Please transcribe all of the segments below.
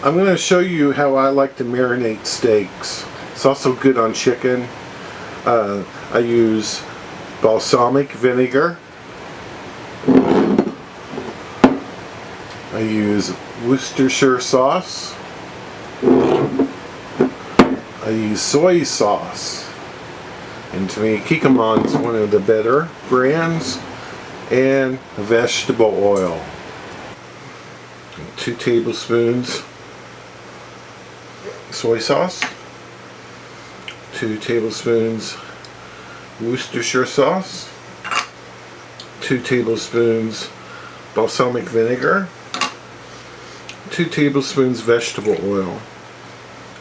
I'm going to show you how I like to marinate steaks. It's also good on chicken. I use balsamic vinegar. I use Worcestershire sauce. I use soy sauce. And to me, Kikkoman is one of the better brands. And vegetable oil. 2 tablespoons soy sauce. 2 tablespoons Worcestershire sauce. 2 tablespoons balsamic vinegar. 2 tablespoons vegetable oil.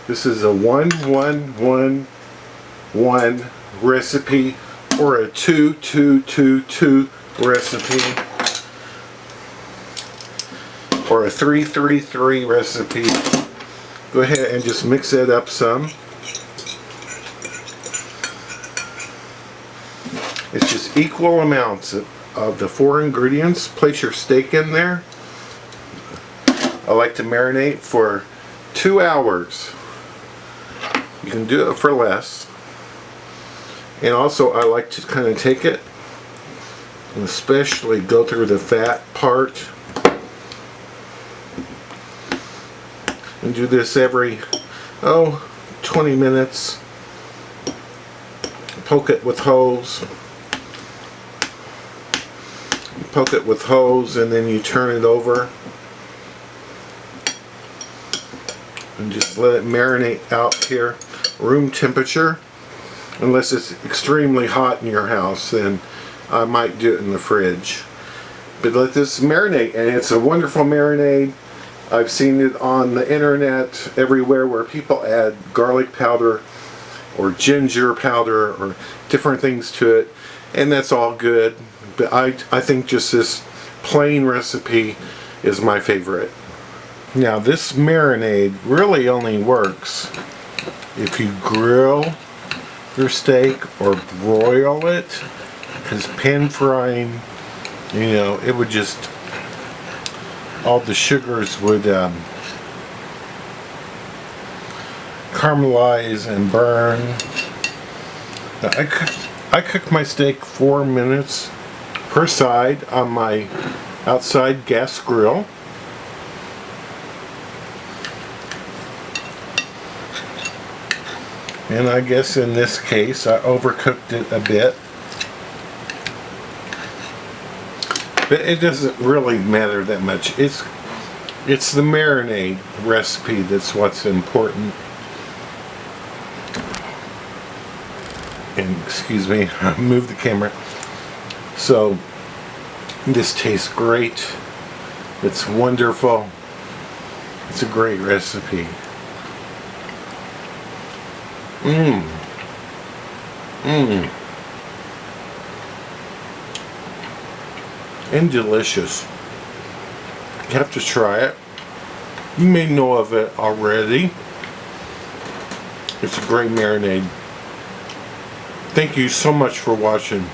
This is a 1-1-1-1 recipe, or a 2-2-2-2 recipe, or a 3-3-3 recipe. Go ahead and just mix it up some. It's just equal amounts of the 4 ingredients. Place your steak in there. I like to marinate for 2 hours. You can do it for less. And also I like to kind of take it and especially go through the fat part. And do this every 20 minutes. Poke it with hose. Poke it with hose and then you turn it over. And just let it marinate out here, room temperature. Unless it's extremely hot in your house, then I might do it in the fridge. But let this marinate, and it's a wonderful marinade. I've seen it on the internet everywhere where people add garlic powder or ginger powder or different things to it, and that's all good. But I think just this plain recipe is my favorite. Now this marinade really only works if you grill your steak or broil it, because pan frying, you know, it would just, all the sugars would caramelize and burn. I cook my steak 4 minutes per side on my outside gas grill. And I guess in this case I overcooked it a bit. But it doesn't really matter that much. It's the marinade recipe that's what's important. And excuse me, I moved the camera. So this tastes great. It's wonderful. It's a great recipe. And delicious. You have to try it. You may know of it already. It's a great marinade. Thank you so much for watching.